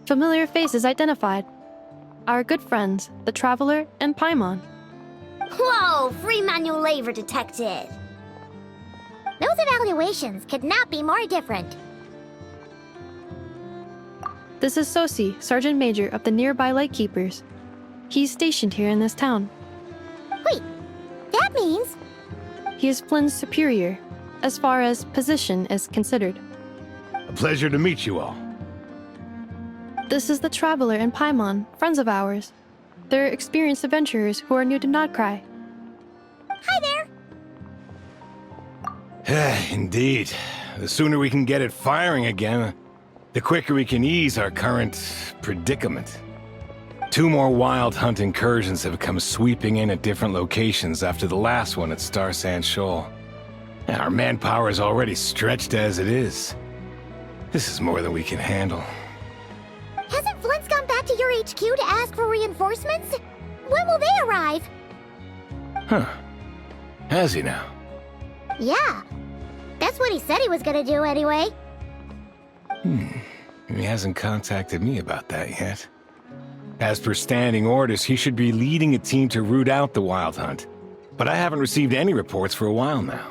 Familiar faces identified. Our good friends, the Traveler and Paimon. Whoa! Free manual labor detected! Those evaluations could not be more different. This is Sosi, Sergeant Major of the nearby Lightkeepers. He's stationed here in this town. Wait, that means... He is Flynn's superior, as far as position is considered. A pleasure to meet you all. This is the Traveler and Paimon, friends of ours. They're experienced adventurers who are new to Nodcry. Hi there! Indeed. The sooner we can get it firing again, the quicker we can ease our current predicament. 2 more Wild Hunt incursions have come sweeping in at different locations after the last one at Star Sand Shoal. Our manpower is already stretched as it is. This is more than we can handle. Hasn't Flint's gone back to your HQ to ask for reinforcements? When will they arrive? Huh. Has he now? Yeah. That's what he said he was gonna do anyway. He hasn't contacted me about that yet. As per standing orders, he should be leading a team to root out the Wild Hunt. But I haven't received any reports for a while now.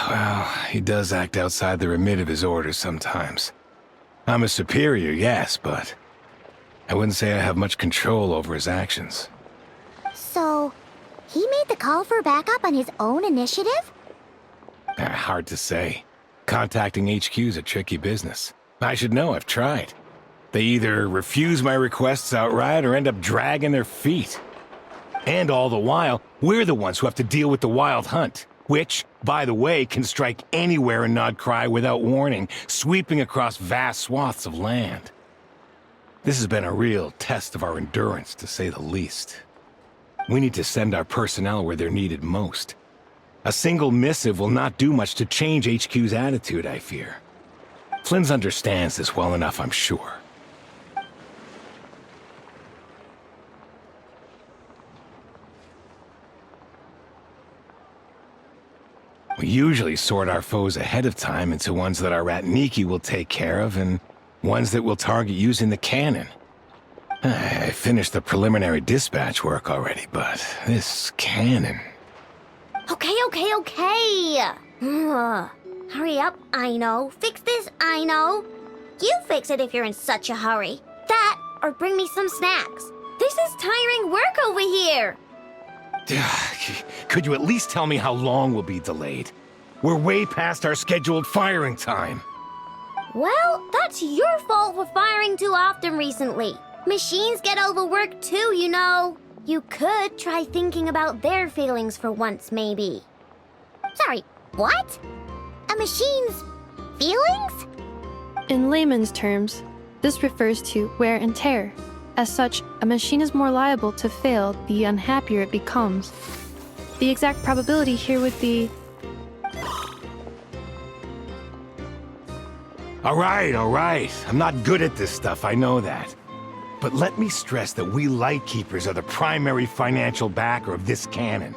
Well, he does act outside the remit of his orders sometimes. I'm a superior, yes, but I wouldn't say I have much control over his actions. So, he made the call for backup on his own initiative? Hard to say. Contacting HQ is a tricky business. I should know, I've tried. They either refuse my requests outright or end up dragging their feet. And all the while, we're the ones who have to deal with the Wild Hunt, which, by the way, can strike anywhere in Nodcry without warning, sweeping across vast swaths of land. This has been a real test of our endurance, to say the least. We need to send our personnel where they're needed most. A single missive will not do much to change HQ's attitude, I fear. Flynn's understands this well enough, I'm sure. We usually sort our foes ahead of time into ones that our Ratniki will take care of and ones that we'll target using the cannon. I finished the preliminary dispatch work already, but this cannon... Okay. Hurry up, Aino. Fix this, Aino. You fix it if you're in such a hurry. That, or bring me some snacks. This is tiring work over here. Could you at least tell me how long we'll be delayed? We're way past our scheduled firing time. Well, that's your fault for firing too often recently. Machines get overworked too, you know. You could try thinking about their feelings for once, maybe. Sorry, what? A machine's feelings? In layman's terms, this refers to wear and tear. As such, a machine is more liable to fail the unhappier it becomes. The exact probability here would be... All right. I'm not good at this stuff, I know that. But let me stress that we Lightkeepers are the primary financial backer of this cannon.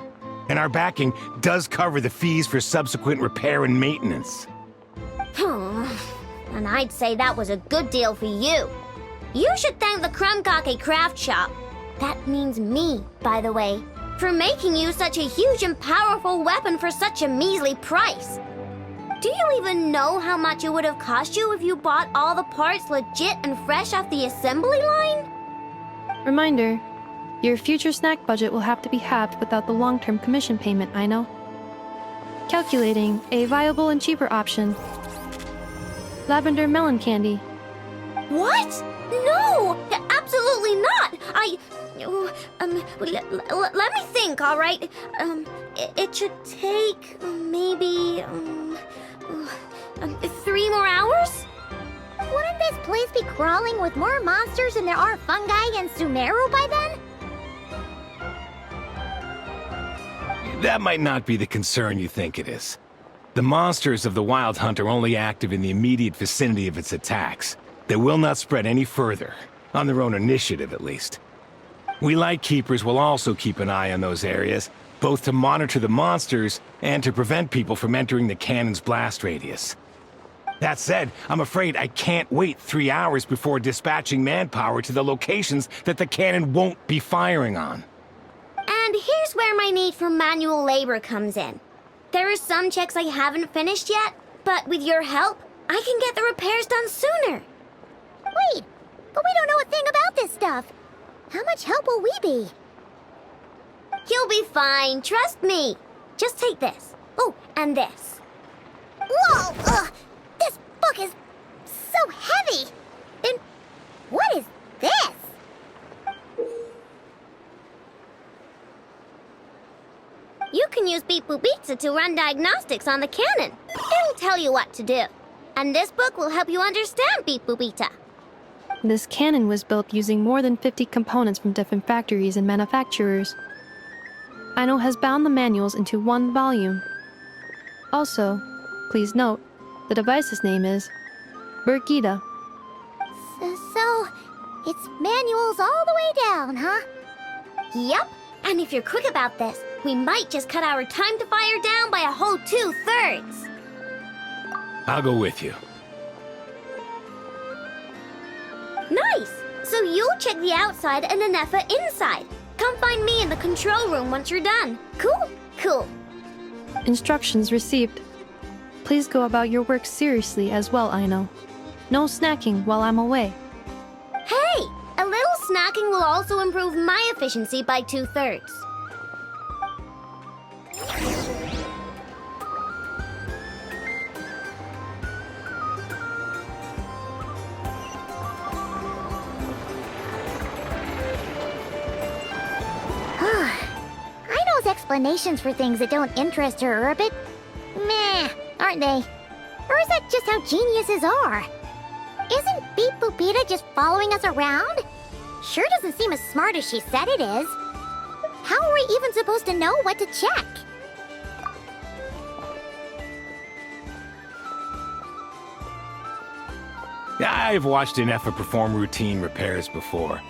And our backing does cover the fees for subsequent repair and maintenance. And I'd say that was a good deal for you. You should thank the Krumkake craft shop. That means me, by the way, for making you such a huge and powerful weapon for such a measly price. Do you even know how much it would have cost you if you bought all the parts legit and fresh off the assembly line? Reminder, your future snack budget will have to be halved without the long-term commission payment, I know. Calculating a viable and cheaper option. Lavender melon candy. What? No! Absolutely not! Let me think, all right? It should take maybe 3 more hours? Wouldn't this place be crawling with more monsters than there are fungi and Sumeru by then? That might not be the concern you think it is. The monsters of the Wild Hunt are only active in the immediate vicinity of its attacks. They will not spread any further, on their own initiative at least. We Lightkeepers will also keep an eye on those areas, both to monitor the monsters and to prevent people from entering the cannon's blast radius. That said, I'm afraid I can't wait 3 hours before dispatching manpower to the locations that the cannon won't be firing on. And here's where my need for manual labor comes in. There are some checks I haven't finished yet, but with your help, I can get the repairs done sooner. Wait, but we don't know a thing about this stuff. How much help will we be? You'll be fine, trust me. Just take this. Oh, and this. Whoa! This book is so heavy! And what is this? You can use Beep Boop Pizza to run diagnostics on the cannon. It'll tell you what to do. And this book will help you understand Beep Boop Pizza. This cannon was built using more than 50 components from different factories and manufacturers. Aino has bound the manuals into one volume. Also, please note, the device's name is Birgitta. So, it's manuals all the way down, huh? Yep. And if you're quick about this, we might just cut our time to fire down by a whole 2/3. I'll go with you. Nice! So you'll check the outside and Ineffa inside. Come find me in the control room once you're done. Cool? Cool. Instructions received. Please go about your work seriously as well, Aino. No snacking while I'm away. Hey! A little snacking will also improve my efficiency by 2/3. Aino's explanations for things that don't interest her are a bit meh, aren't they? Or is that just how geniuses are? Isn't Beep Boop Pizza just following us around? Sure doesn't seem as smart as she said it is. How are we even supposed to know what to check? I've watched Ineffa perform routine repairs before.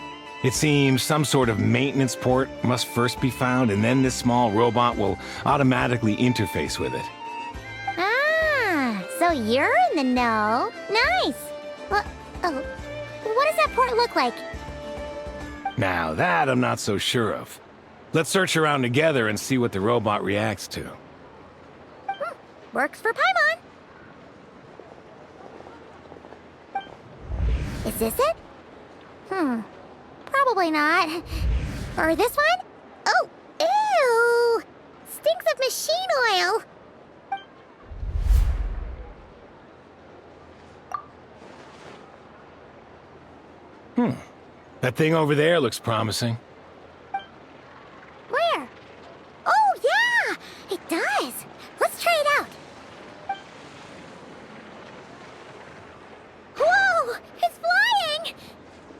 It seems some sort of maintenance port must first be found, and then this small robot will automatically interface with it. Ah, so you're in the know. Nice. What does that port look like? Now that I'm not so sure of. Let's search around together and see what the robot reacts to. Works for Paimon. Is this it? Probably not. Or this one? Oh, ew! Stinks of machine oil. That thing over there looks promising. Where? Oh, yeah! It does. Let's try it out. Whoa! It's flying!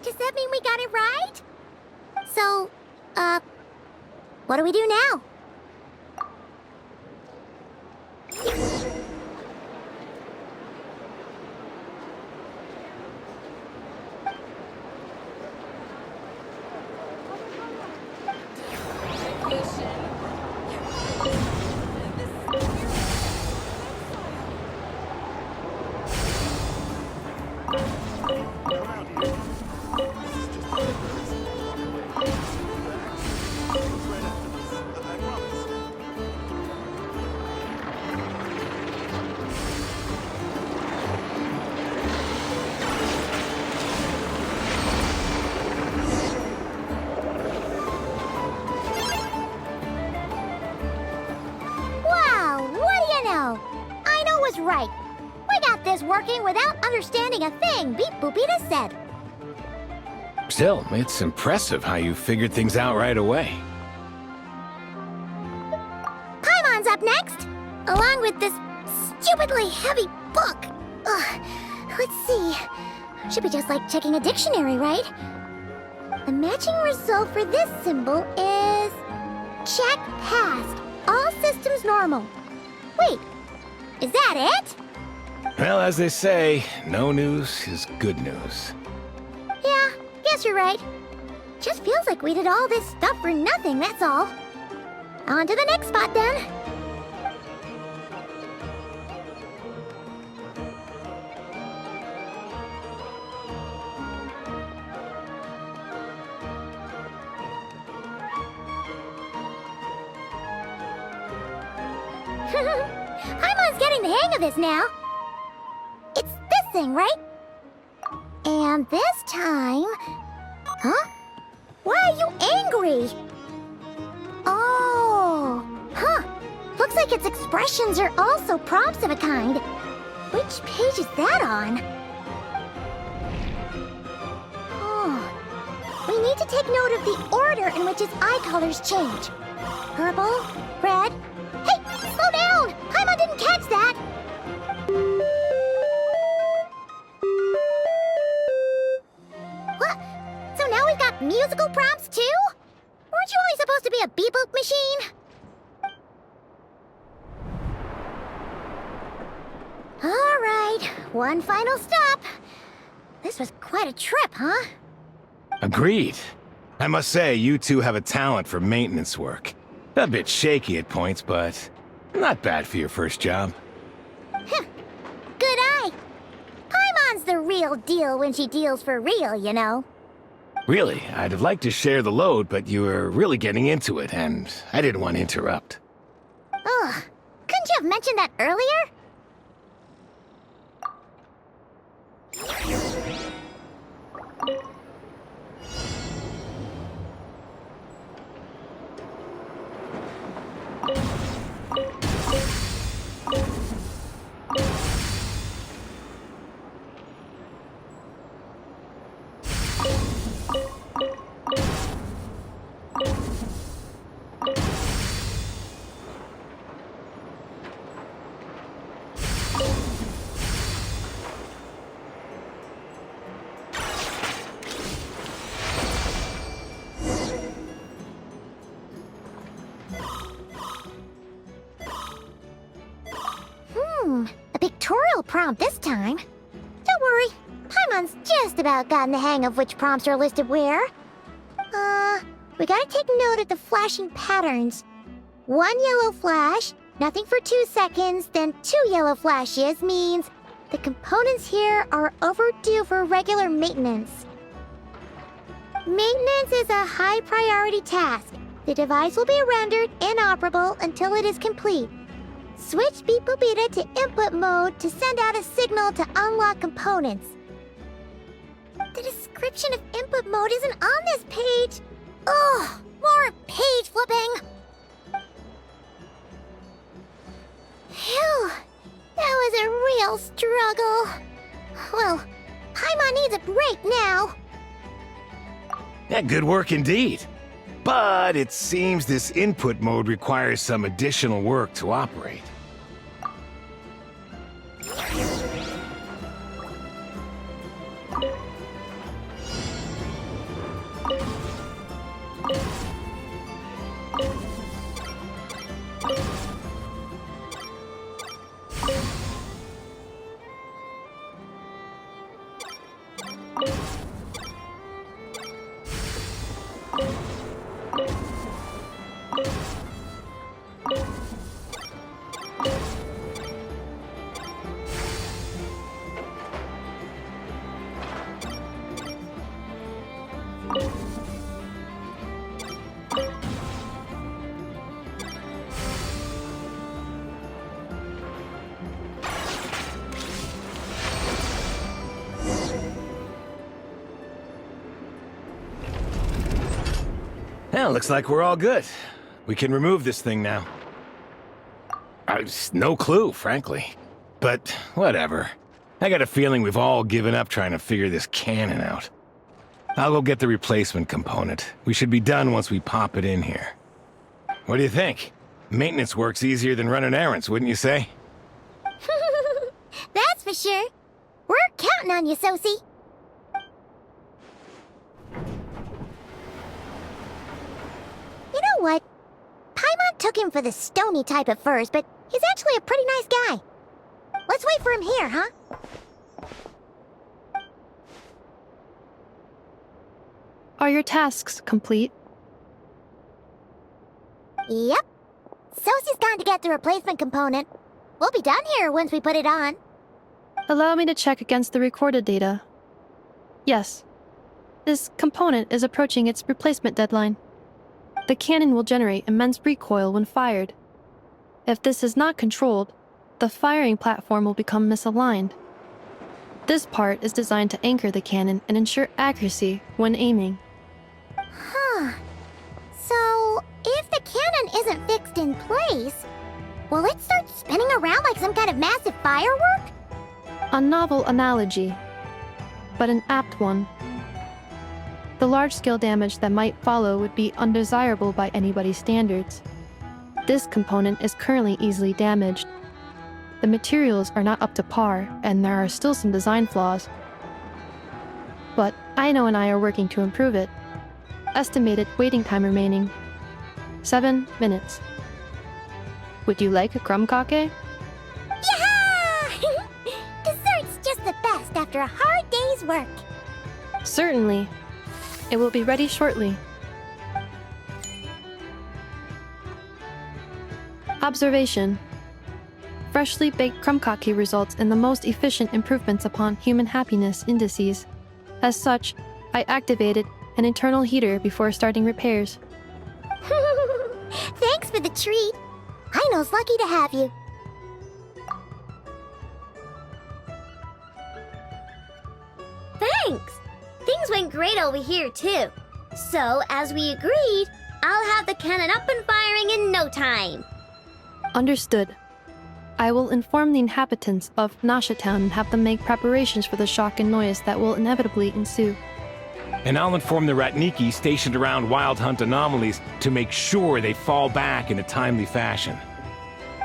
Does that mean we got it right? So, what do we do now? Right. We got this working without understanding a thing Beep Boop Pizza said. Still, it's impressive how you figured things out right away. Paimon's up next, along with this stupidly heavy book. Ugh. Let's see. Should be just like checking a dictionary, right? The matching result for this symbol is... check passed. All systems normal. Wait. Is that it? Well, as they say, no news is good news. Yeah, guess you're right. Just feels like we did all this stuff for nothing, that's all. On to the next spot, then. Paimon's getting the hang of this now. It's this thing, right? And this time... Huh? Why are you angry? Oh, huh. Looks like its expressions are also prompts of a kind. Which page is that on? Oh. We need to take note of the order in which its eye colors change. Purple, red... Hey, slow down! Paimon didn't catch that! What? So now we've got musical prompts too? Weren't you only supposed to be a beep-boop machine? Alright, one final stop. This was quite a trip, huh? Agreed. I must say, you two have a talent for maintenance work. A bit shaky at points, but not bad for your first job. Good eye. Paimon's the real deal when she deals for real, you know. Really, I'd have liked to share the load, but you were really getting into it, and I didn't want to interrupt. Ugh. Couldn't you have mentioned that earlier? A pictorial prompt this time. Don't worry, Paimon's just about gotten the hang of which prompts are listed where. We gotta take note of the flashing patterns. 1 yellow flash, nothing for 2 seconds, then 2 yellow flashes means the components here are overdue for regular maintenance. Maintenance is a high priority task. The device will be rendered inoperable until it is complete. Switch Beep Boopita to input mode to send out a signal to unlock components. The description of input mode isn't on this page. Ugh, more page flipping. Phew, that was a real struggle. Well, Paimon needs a break now. Yeah, good work indeed. But it seems this input mode requires some additional work to operate. Well, looks like we're all good. We can remove this thing now. No clue, frankly. But whatever. I got a feeling we've all given up trying to figure this cannon out. I'll go get the replacement component. We should be done once we pop it in here. What do you think? Maintenance work's easier than running errands, wouldn't you say? That's for sure. We're counting on you, Sosie. You know what? Paimon took him for the stony type at first, but he's actually a pretty nice guy. Let's wait for him here, huh? Are your tasks complete? Yep. Sosie's gone to get the replacement component. We'll be done here once we put it on. Allow me to check against the recorded data. Yes. This component is approaching its replacement deadline. The cannon will generate immense recoil when fired. If this is not controlled, the firing platform will become misaligned. This part is designed to anchor the cannon and ensure accuracy when aiming. Huh. So, if the cannon isn't fixed in place, will it start spinning around like some kind of massive firework? A novel analogy, but an apt one. The large-scale damage that might follow would be undesirable by anybody's standards. This component is currently easily damaged. The materials are not up to par, and there are still some design flaws. But Aino and I are working to improve it. Estimated waiting time remaining: 7 minutes. Would you like a crumb cake? Yeah! Dessert's just the best after a hard day's work. Certainly. It will be ready shortly. Observation. Freshly baked crumb cake results in the most efficient improvements upon human happiness indices. As such, I activated an internal heater before starting repairs. Thanks for the treat. Aino's lucky to have you. Thanks! Things went great over here, too. So, as we agreed, I'll have the cannon up and firing in no time. Understood. I will inform the inhabitants of Nasha Town and have them make preparations for the shock and noise that will inevitably ensue. And I'll inform the Ratniki stationed around Wild Hunt anomalies to make sure they fall back in a timely fashion.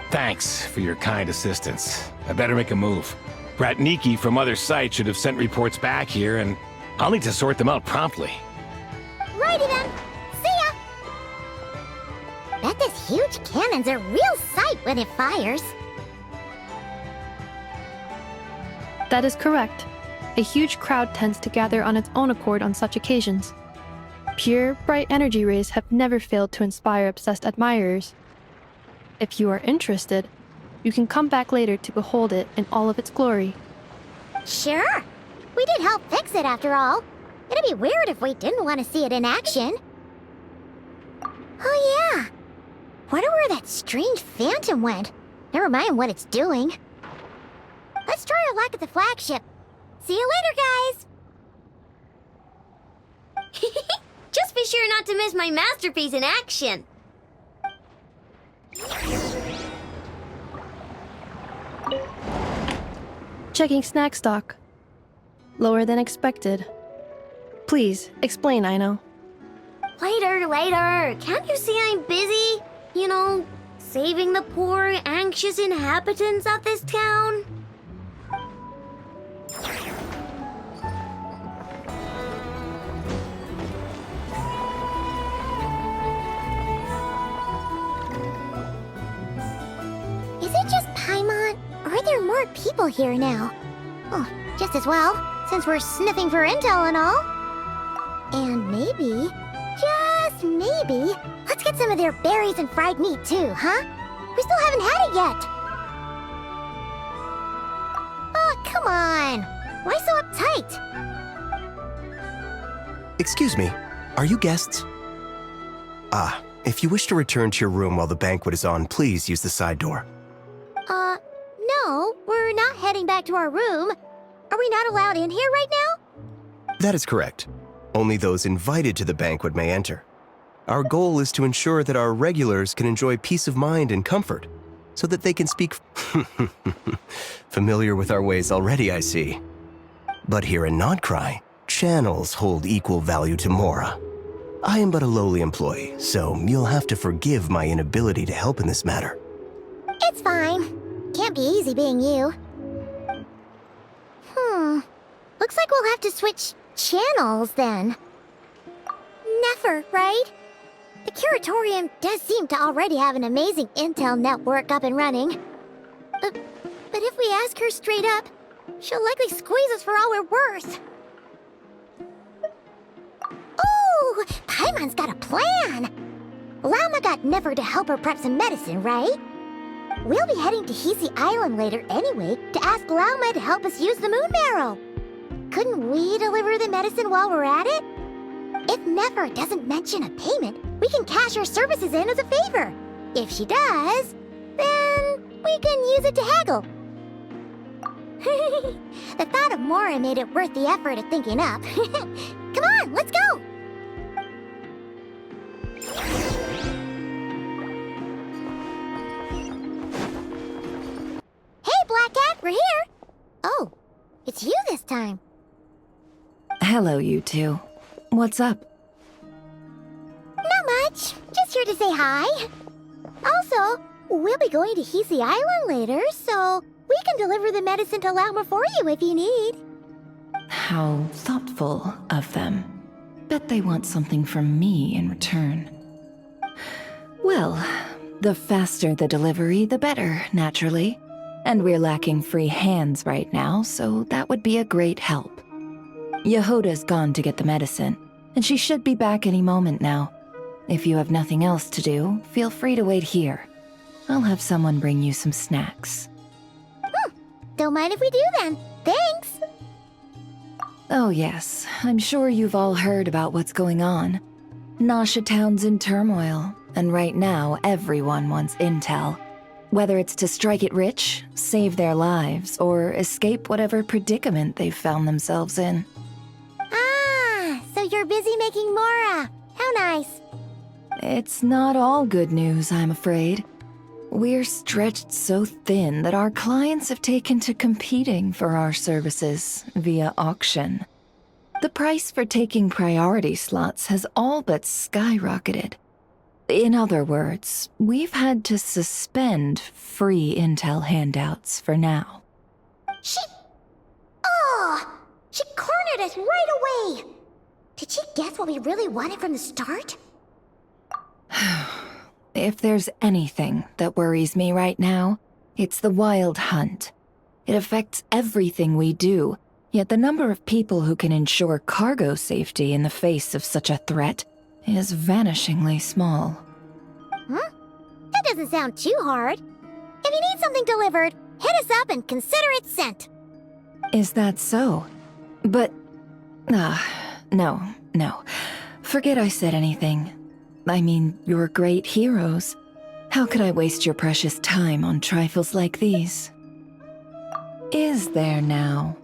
Thanks for your kind assistance. I better make a move. Ratniki from other sites should have sent reports back here, and I'll need to sort them out promptly. Righty then. See ya! Bet this huge cannon's a real sight when it fires. That is correct. A huge crowd tends to gather on its own accord on such occasions. Pure, bright energy rays have never failed to inspire obsessed admirers. If you are interested, you can come back later to behold it in all of its glory. Sure. We did help fix it after all. It'd be weird if we didn't want to see it in action. Oh yeah. Wonder where that strange phantom went. Never mind what it's doing. Let's try our luck at the flagship. See you later, guys! Just be sure not to miss my masterpiece in action. Checking snack stock. Lower than expected. Please, explain, Aino. Later. Can't you see I'm busy? You know, saving the poor, anxious inhabitants of this town? Is it just Paimon, or are there more people here now? Oh, just as well, since we're sniffing for intel and all. And maybe, just maybe, let's get some of their berries and fried meat too, huh? We still haven't had it yet. Oh, come on. Why so uptight? Excuse me, are you guests? If you wish to return to your room while the banquet is on, please use the side door. No, we're not heading back to our room. Are we not allowed in here right now? That is correct. Only those invited to the banquet may enter. Our goal is to ensure that our regulars can enjoy peace of mind and comfort, so that they can speak... Familiar with our ways already, I see. But here in Nodcry, channels hold equal value to Mora. I am but a lowly employee, so you'll have to forgive my inability to help in this matter. It's fine. Can't be easy being you. Looks like we'll have to switch channels then. Never, right? The Curatorium does seem to already have an amazing intel network up and running. But if we ask her straight up, she'll likely squeeze us for all we're worth. Ooh, Paimon's got a plan! Llama got Never to help her prep some medicine, right? We'll be heading to Hisi Island later anyway to ask Llama to help us use the moon marrow. Couldn't we deliver the medicine while we're at it? If Never doesn't mention a payment, we can cash her services in as a favor. If she does, then we can use it to haggle. The thought of Mora made it worth the effort of thinking up. Come on, let's go! Hey, Black Cat, we're here! Oh, it's you this time. Hello, you two. What's up? Not much. Just here to say hi. Also, we'll be going to Hisi Island later, so we can deliver the medicine to Lauma for you if you need. How thoughtful of them. Bet they want something from me in return. Well, the faster the delivery, the better, naturally. And we're lacking free hands right now, so that would be a great help. Yehoda's gone to get the medicine, and she should be back any moment now. If you have nothing else to do, feel free to wait here. I'll have someone bring you some snacks. Don't mind if we do then. Thanks! Oh yes, I'm sure you've all heard about what's going on. Nasha Town's in turmoil, and right now everyone wants intel. Whether it's to strike it rich, save their lives, or escape whatever predicament they've found themselves in. Ah, so you're busy making Mora. How nice. It's not all good news, I'm afraid. We're stretched so thin that our clients have taken to competing for our services via auction. The price for taking priority slots has all but skyrocketed. In other words, we've had to suspend free intel handouts for now. She cornered us right away! Did she guess what we really wanted from the start? If there's anything that worries me right now, it's the wild hunt. It affects everything we do, yet the number of people who can ensure cargo safety in the face of such a threat is vanishingly small. Huh? That doesn't sound too hard. If you need something delivered, hit us up and consider it sent. Is that so? But... no. Forget I said anything. I mean, you're great heroes. How could I waste your precious time on trifles like these? Is there now?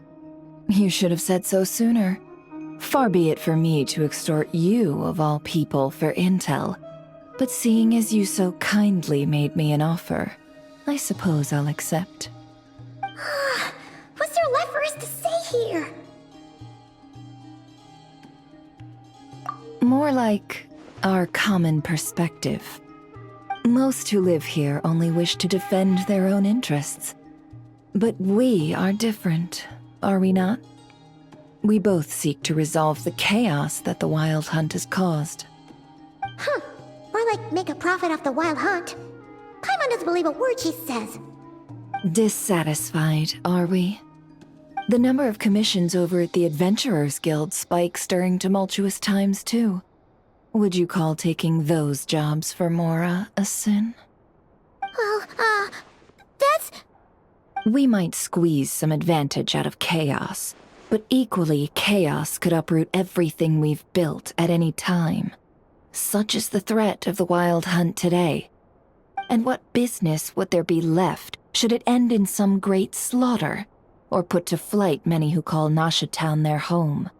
You should have said so sooner. Far be it for me to extort you, of all people, for intel. But seeing as you so kindly made me an offer, I suppose I'll accept. What's there left for us to say here? More like our common perspective. Most who live here only wish to defend their own interests. But we are different, are we not? We both seek to resolve the chaos that the Wild Hunt has caused. Huh. Or like make a profit off the Wild Hunt. Paimon doesn't believe a word she says. Dissatisfied, are we? The number of commissions over at the Adventurers Guild spikes during tumultuous times, too. Would you call taking those jobs for Mora a sin? Well, that's... We might squeeze some advantage out of chaos, but equally, chaos could uproot everything we've built at any time. Such is the threat of the Wild Hunt today. And what business would there be left should it end in some great slaughter, or put to flight many who call Nasha Town their home?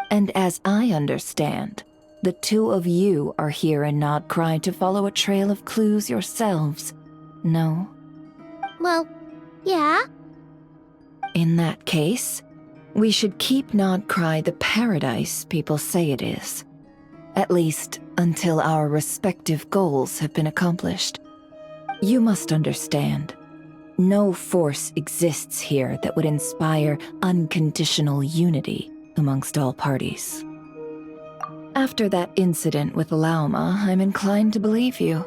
And as I understand, the two of you are here in Nodcry to follow a trail of clues yourselves, no? Well, yeah. In that case, we should keep Nodcry the paradise people say it is. At least, until our respective goals have been accomplished. You must understand, no force exists here that would inspire unconditional unity amongst all parties. After that incident with Lauma, I'm inclined to believe you.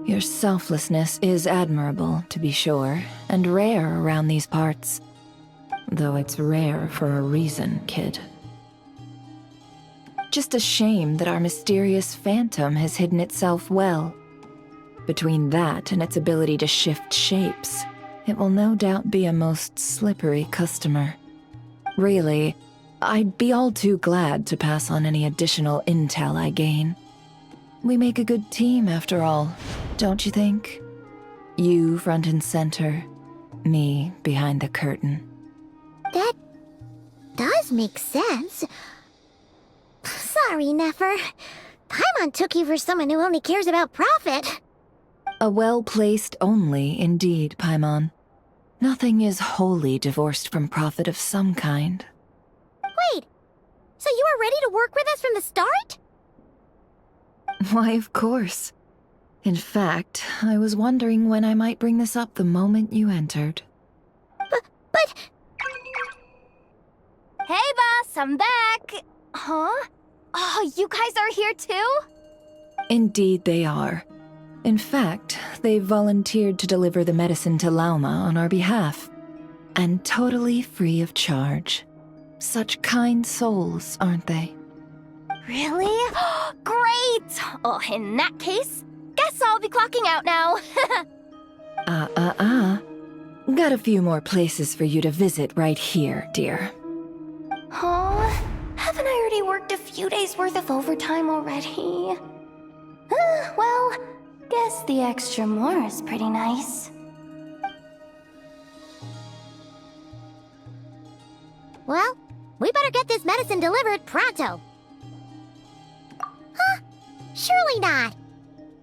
Your selflessness is admirable, to be sure, and rare around these parts. Though it's rare for a reason, kid. Just a shame that our mysterious phantom has hidden itself well. Between that and its ability to shift shapes, it will no doubt be a most slippery customer. Really, I'd be all too glad to pass on any additional intel I gain. We make a good team, after all, don't you think? You front and center, me behind the curtain. That does make sense. Sorry, Nefer. Paimon took you for someone who only cares about profit. A well-placed only, indeed, Paimon. Nothing is wholly divorced from profit of some kind. Wait, so you were ready to work with us from the start? Why, of course. In fact, I was wondering when I might bring this up the moment you entered. But... Hey, boss, I'm back. Huh? Oh, you guys are here too? Indeed they are. In fact, they've volunteered to deliver the medicine to Lauma on our behalf. And totally free of charge. Such kind souls, aren't they? Really? Great! Oh, in that case, guess I'll be clocking out now. Got a few more places for you to visit right here, dear. Huh? Haven't I already worked a few days worth of overtime already? Well, guess the extra more is pretty nice. Well, we better get this medicine delivered pronto. Huh? Surely not.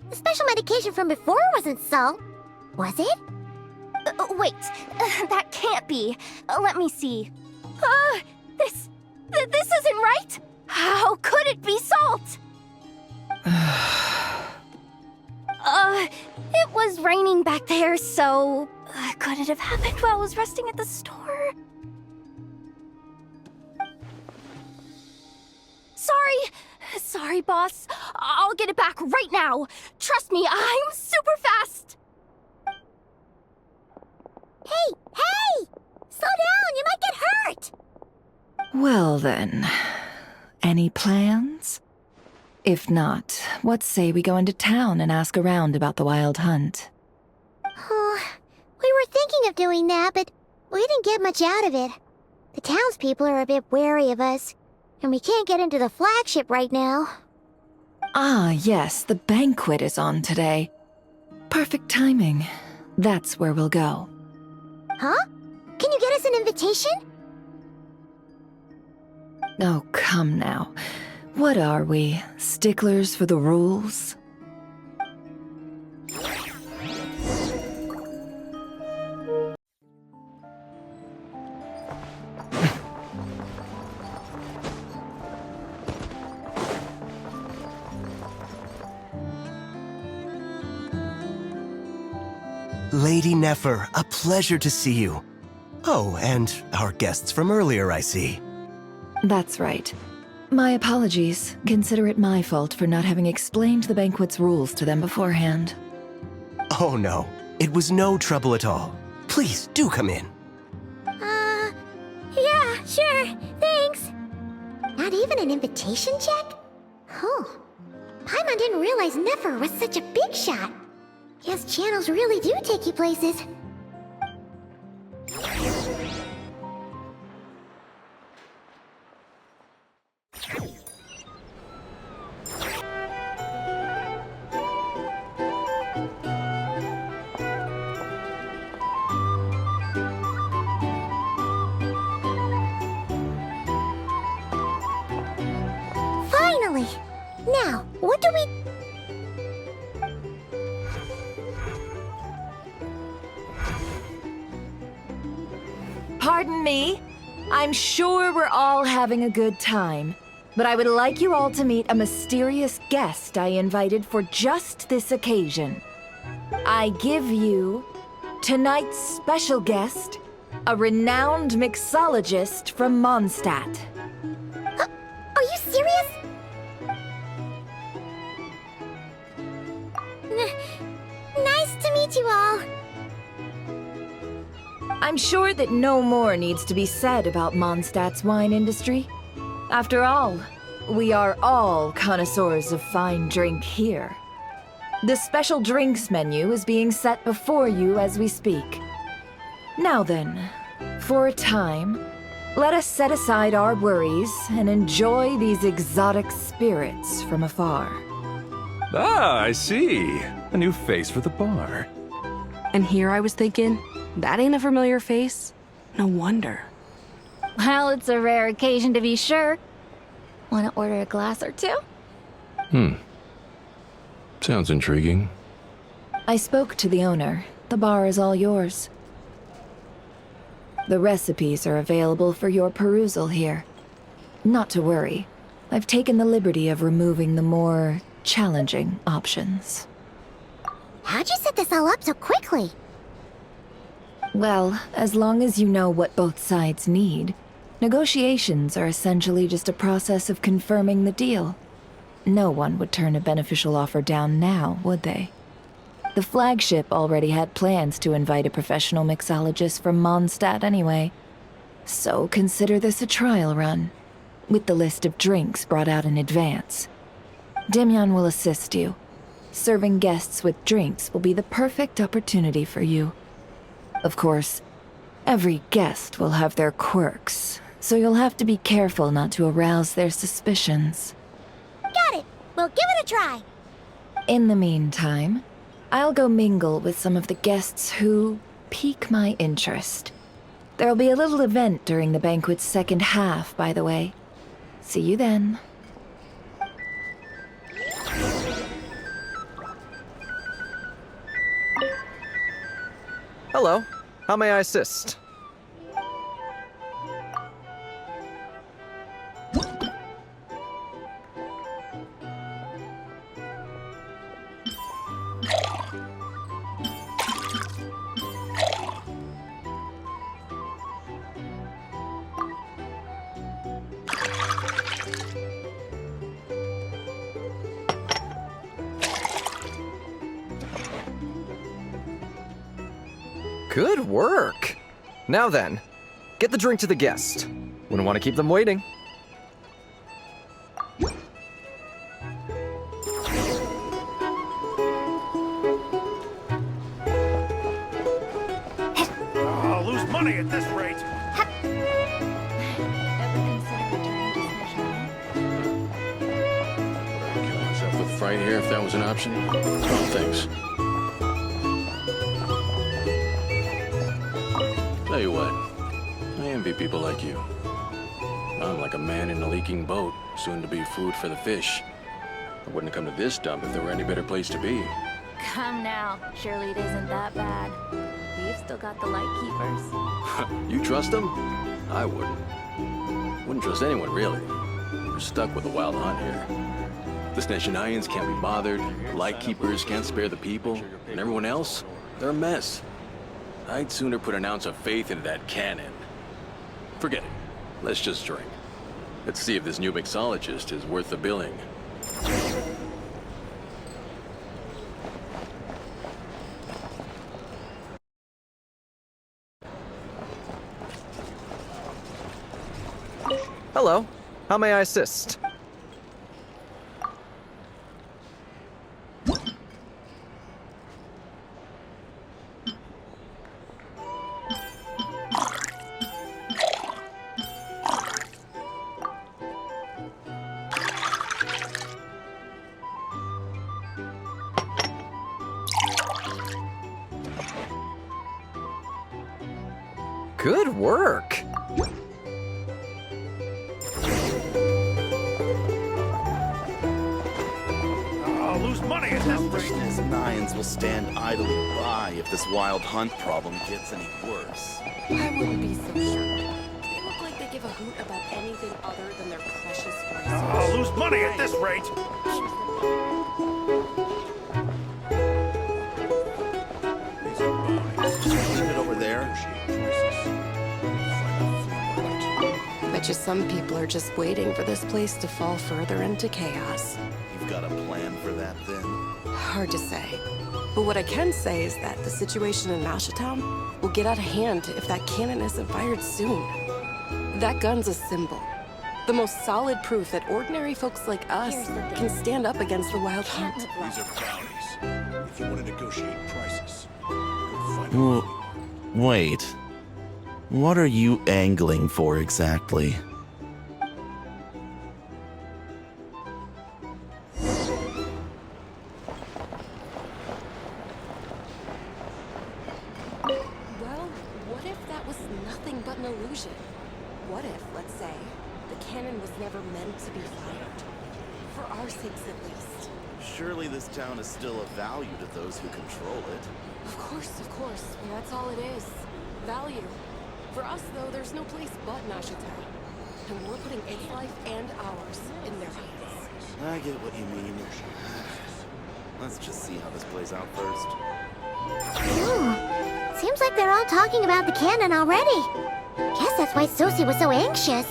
The special medication from before wasn't salt, was it? Wait, that can't be. Let me see. This isn't right. How could it be salt? It was raining back there, so could it have happened while I was resting at the store? Sorry, boss. I'll get it back right now. Trust me, I'm super fast. Hey! Slow down, you might get hurt! Well then, any plans? If not, what say we go into town and ask around about the wild hunt? Oh, we were thinking of doing that, but we didn't get much out of it. The townspeople are a bit wary of us, and we can't get into the flagship right now. Ah, yes, the banquet is on today. Perfect timing. That's where we'll go. Huh? Can you get us an invitation? Oh, come now. What are we, sticklers for the rules? Lady Nefer, a pleasure to see you. Oh, and our guests from earlier, I see. That's right. My apologies. Consider it my fault for not having explained the banquet's rules to them beforehand. Oh no, it was no trouble at all. Please, do come in. Yeah, sure, thanks. Not even an invitation check? Oh, Paimon didn't realize Nefer was such a big shot. Guess channels really do take you places. Finally! Now, what do we... Pardon me? I'm sure we're all having a good time, but I would like you all to meet a mysterious guest I invited for just this occasion. I give you tonight's special guest, a renowned mixologist from Mondstadt. Are you serious? Nice to meet you all. I'm sure that no more needs to be said about Mondstadt's wine industry. After all, we are all connoisseurs of fine drink here. The special drinks menu is being set before you as we speak. Now then, for a time, let us set aside our worries and enjoy these exotic spirits from afar. Ah, I see. A new face for the bar. And here I was thinking, that ain't a familiar face. No wonder. Well, it's a rare occasion to be sure. Want to order a glass or two? Sounds intriguing. I spoke to the owner. The bar is all yours. The recipes are available for your perusal here. Not to worry. I've taken the liberty of removing the more challenging options. How'd you set this all up so quickly? Well, as long as you know what both sides need, negotiations are essentially just a process of confirming the deal. No one would turn a beneficial offer down now, would they? The flagship already had plans to invite a professional mixologist from Mondstadt anyway. So consider this a trial run, with the list of drinks brought out in advance. Demyan will assist you. Serving guests with drinks will be the perfect opportunity for you. Of course, every guest will have their quirks, so you'll have to be careful not to arouse their suspicions. Got it. We'll give it a try. In the meantime, I'll go mingle with some of the guests who pique my interest. There'll be a little event during the banquet's second half, by the way. See you then. Hello. How may I assist? Good work! Now then, get the drink to the guest. Wouldn't want to keep them waiting. I'll lose money at this rate. Kill myself with fright here if that was an option. Oh, thanks. Tell you what, I envy people like you. I'm like a man in a leaking boat, soon to be food for the fish. I wouldn't have come to this dump if there were any better place to be. Come now. Surely it isn't that bad. We've still got the light keepers. You trust them? I wouldn't. Wouldn't trust anyone, really. We're stuck with a wild hunt here. The Sneshanians can't be bothered, light keepers can't spare the people, and everyone else, they're a mess. I'd sooner put an ounce of faith into that cannon. Forget it. Let's just drink. Let's see if this new mixologist is worth the billing. Hello. How may I assist? Good work! I'll lose money at this rate. As Nines will stand idly by if this wild hunt problem gets any worse. I wouldn't be so sure. They look like they give a hoot about anything other than their precious resources. I'll lose money at this rate. Leave it over there. Bet you some people are just waiting for this place to fall further into chaos. You've got a plan for that then? Hard to say. But what I can say is that the situation in Mashatown will get out of hand if that cannon isn't fired soon. That gun's a symbol. The most solid proof that ordinary folks like us can stand up against the wild hunt. These are bounties. If you want to negotiate prices, go find Wait. What are you angling for exactly? that was nothing but an illusion? What if, let's say, the cannon was never meant to be fired? For our sakes, at least. Surely this town is still of value to those who control it. Of course, well, that's all it is. Value. For us, though, there's no place but Nashitai. And we're putting its life and ours in their hands. I get what you mean. Let's just see how this plays out first. Seems like they're all talking about the cannon already. Guess that's why Sosie was so anxious.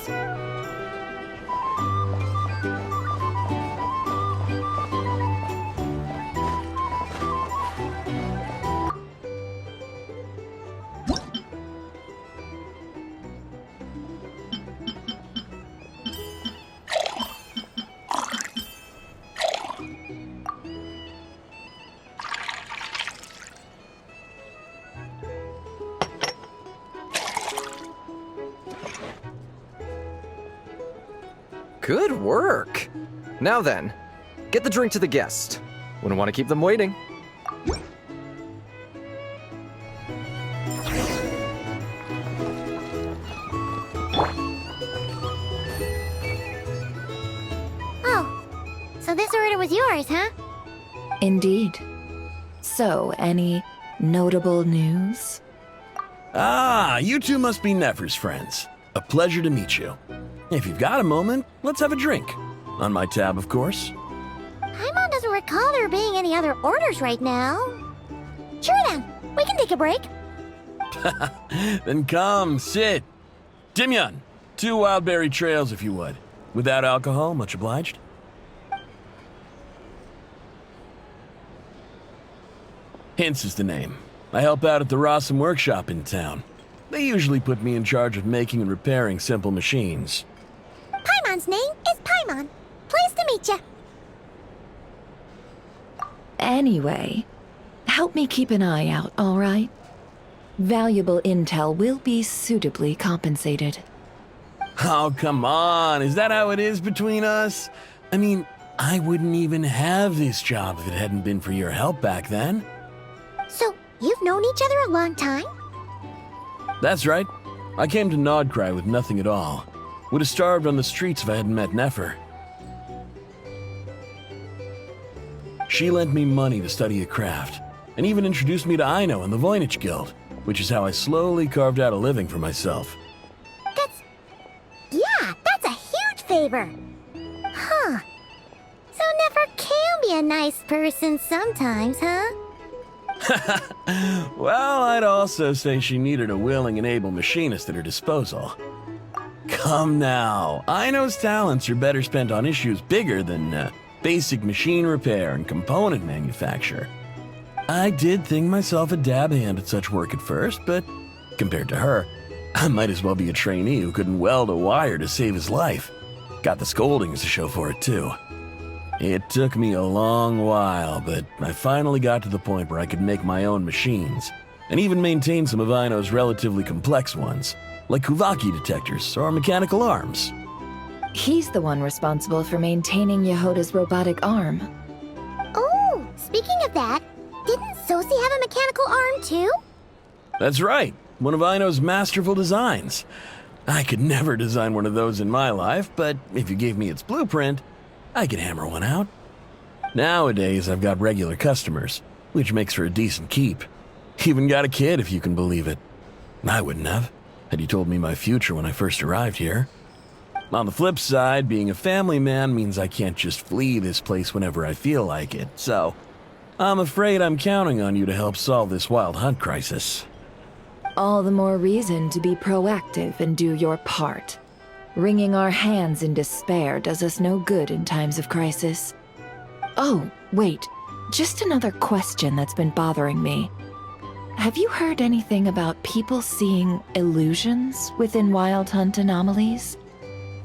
Good work! Now then, get the drink to the guest. Wouldn't want to keep them waiting. Oh, so this order was yours, huh? Indeed. So, any notable news? Ah, you two must be Nefer's friends. A pleasure to meet you. If you've got a moment, let's have a drink. On my tab, of course. Paimon doesn't recall there being any other orders right now. Sure then, we can take a break. Then come, sit. Dimyon, 2 wildberry trails if you would. Without alcohol, much obliged. Hints is the name. I help out at the Rossum workshop in town. They usually put me in charge of making and repairing simple machines. Paimon's name is Paimon. Pleased to meet ya. Anyway, help me keep an eye out, all right? Valuable intel will be suitably compensated. Oh, come on. Is that how it is between us? I mean, I wouldn't even have this job if it hadn't been for your help back then. So, you've known each other a long time? That's right. I came to Nodcry with nothing at all. Would have starved on the streets if I hadn't met Nefer. She lent me money to study a craft, and even introduced me to Aino and the Voynich Guild, which is how I slowly carved out a living for myself. That's a huge favor. Huh. So Nefer can be a nice person sometimes, huh? Well, I'd also say she needed a willing and able machinist at her disposal. Come now, Aino's talents are better spent on issues bigger than basic machine repair and component manufacture. I did think myself a dab hand at such work at first, but compared to her, I might as well be a trainee who couldn't weld a wire to save his life. Got the scoldings to show for it, too. It took me a long while, but I finally got to the point where I could make my own machines, and even maintain some of Aino's relatively complex ones, like Kuvaki detectors or mechanical arms. He's the one responsible for maintaining Yehoda's robotic arm. Oh, speaking of that, didn't Sosie have a mechanical arm too? That's right, one of Aino's masterful designs. I could never design one of those in my life, but if you gave me its blueprint, I could hammer one out. Nowadays, I've got regular customers, which makes for a decent keep. Even got a kid, if you can believe it. I wouldn't have, had you told me my future when I first arrived here. On the flip side, being a family man means I can't just flee this place whenever I feel like it, so I'm afraid I'm counting on you to help solve this wild hunt crisis. All the more reason to be proactive and do your part. Wringing our hands in despair does us no good in times of crisis. Oh, wait. Just another question that's been bothering me. Have you heard anything about people seeing illusions within Wild Hunt anomalies?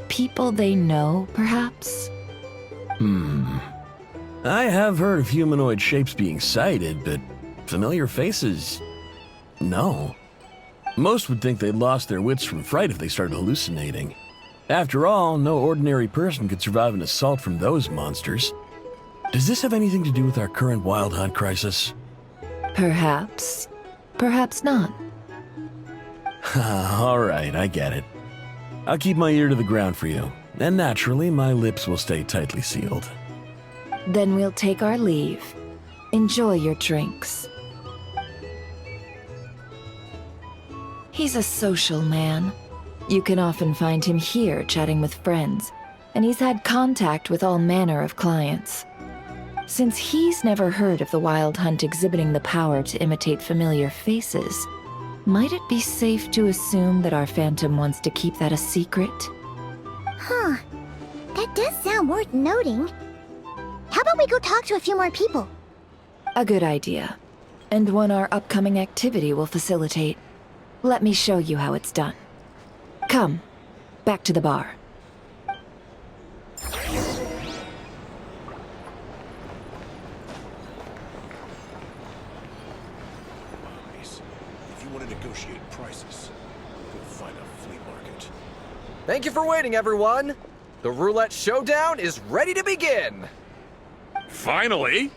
People they know, perhaps? I have heard of humanoid shapes being sighted, but familiar faces? No. Most would think they'd lost their wits from fright if they started hallucinating. After all, no ordinary person could survive an assault from those monsters. Does this have anything to do with our current Wild Hunt crisis? Perhaps. Perhaps not. All right, I get it. I'll keep my ear to the ground for you, and naturally, my lips will stay tightly sealed. Then we'll take our leave. Enjoy your drinks. He's a social man. You can often find him here chatting with friends, and he's had contact with all manner of clients. Since he's never heard of the Wild Hunt exhibiting the power to imitate familiar faces, might it be safe to assume that our Phantom wants to keep that a secret? Huh. That does sound worth noting. How about we go talk to a few more people? A good idea, and one our upcoming activity will facilitate. Let me show you how it's done. Come, back to the bar. If you want to negotiate prices, go find a flea market. Thank you for waiting, everyone. The roulette showdown is ready to begin. Finally!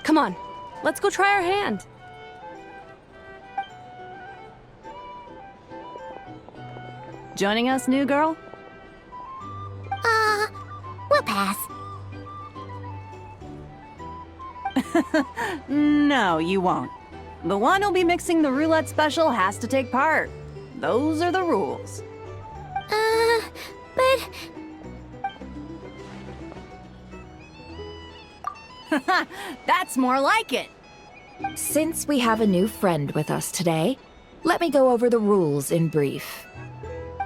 Come on, let's go try our hand. Joining us, new girl? We'll pass. No, you won't. The one who'll be mixing the roulette special has to take part. Those are the rules. But... That's more like it. Since we have a new friend with us today, let me go over the rules in brief.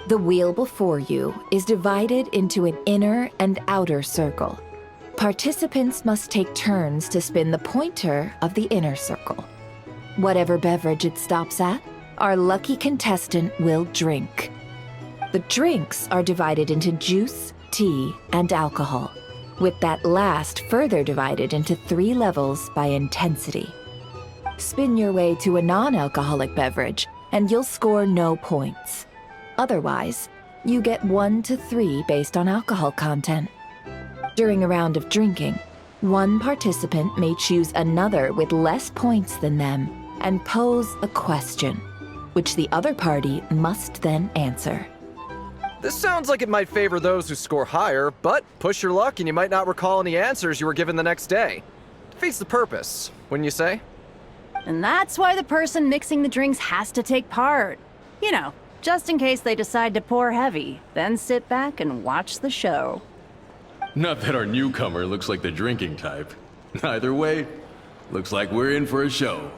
The wheel before you is divided into an inner and outer circle. Participants must take turns to spin the pointer of the inner circle. Whatever beverage it stops at, our lucky contestant will drink. The drinks are divided into juice, tea, and alcohol, with that last further divided into 3 levels by intensity. Spin your way to a non-alcoholic beverage, and you'll score no points. Otherwise, you get 1 to 3 based on alcohol content. During a round of drinking, one participant may choose another with less points than them and pose a question, which the other party must then answer. This sounds like it might favor those who score higher, but push your luck and you might not recall any answers you were given the next day. Defeats the purpose, wouldn't you say? And that's why the person mixing the drinks has to take part. You know, just in case they decide to pour heavy, then sit back and watch the show. Not that our newcomer looks like the drinking type. Either way, looks like we're in for a show.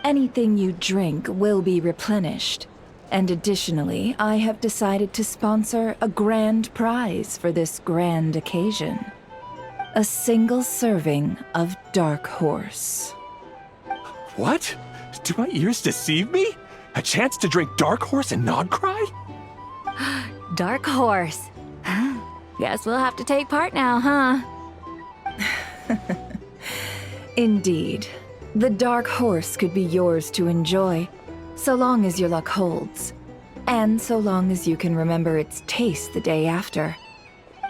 Anything you drink will be replenished. And additionally, I have decided to sponsor a grand prize for this grand occasion. A single serving of Dark Horse. What? Do my ears deceive me? A chance to drink Dark Horse and not cry? Dark Horse. Guess we'll have to take part now, huh? Indeed. The Dark Horse could be yours to enjoy, so long as your luck holds. And so long as you can remember its taste the day after.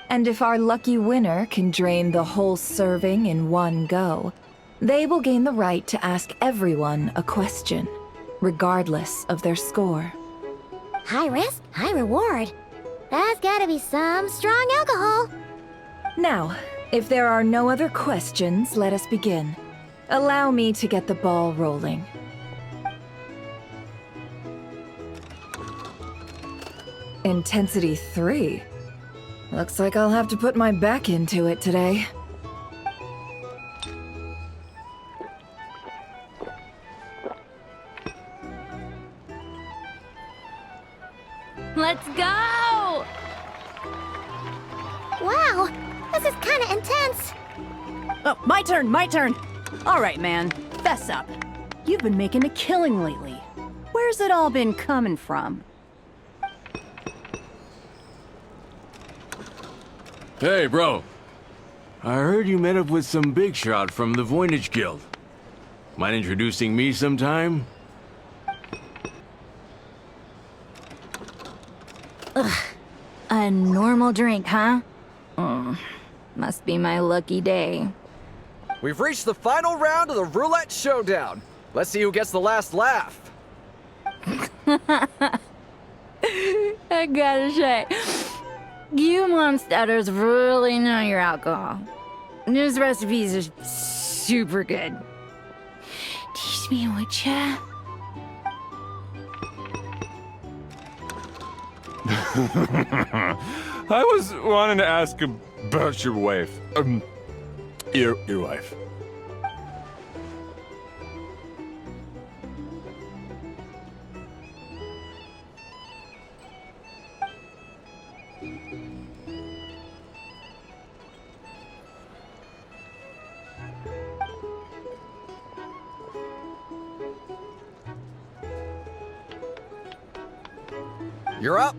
And if our lucky winner can drain the whole serving in one go, they will gain the right to ask everyone a question, regardless of their score. High risk, high reward. That's gotta be some strong alcohol. Now, if there are no other questions, let us begin. Allow me to get the ball rolling. Intensity 3. Looks like I'll have to put my back into it today. Let's go! Wow, this is kinda intense. Oh, my turn! All right, man, fess up. You've been making a killing lately. Where's it all been coming from? Hey, bro. I heard you met up with some big shot from the Voynich Guild. Mind introducing me sometime? A normal drink, huh? Must be my lucky day. We've reached the final round of the roulette showdown. Let's see who gets the last laugh. I gotta say, you monsters really know your alcohol. This recipes are super good. Teach me, would ya? I was wanting to ask about your wife. Your wife. You're up.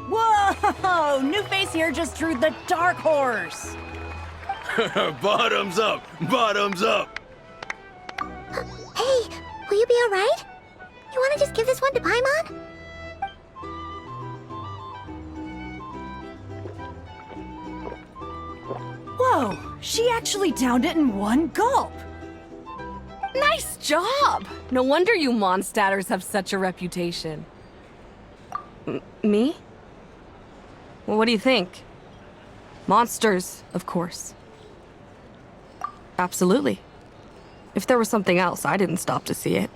Whoa! New face here just drew the dark horse. Bottoms up! Bottoms up! Hey, will you be alright? You wanna just give this one to Paimon? Whoa, she actually downed it in one gulp. Nice job! No wonder you monstaters have such a reputation. Me? Well, what do you think? Monsters, of course. Absolutely. If there was something else, I didn't stop to see it.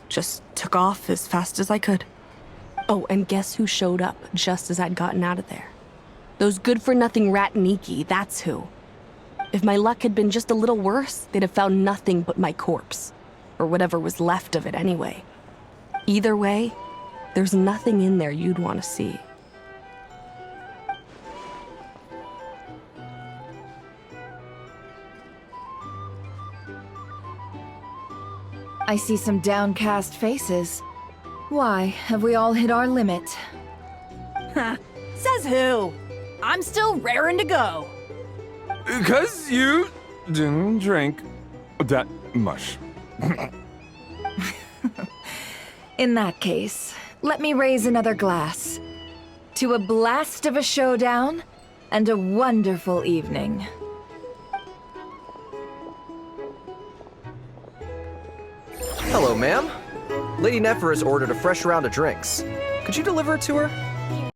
Just took off as fast as I could. Oh, and guess who showed up just as I'd gotten out of there? Those good-for-nothing Rataniki, that's who. If my luck had been just a little worse, they'd have found nothing but my corpse. Or whatever was left of it anyway. Either way, there's nothing in there you'd want to see. I see some downcast faces. Why, have we all hit our limit? Says who? I'm still raring to go. 'Cause you didn't drink that much. In that case, let me raise another glass. To a blast of a showdown and a wonderful evening. Hello, ma'am. Lady Ineffa has ordered a fresh round of drinks. Could you deliver it to her?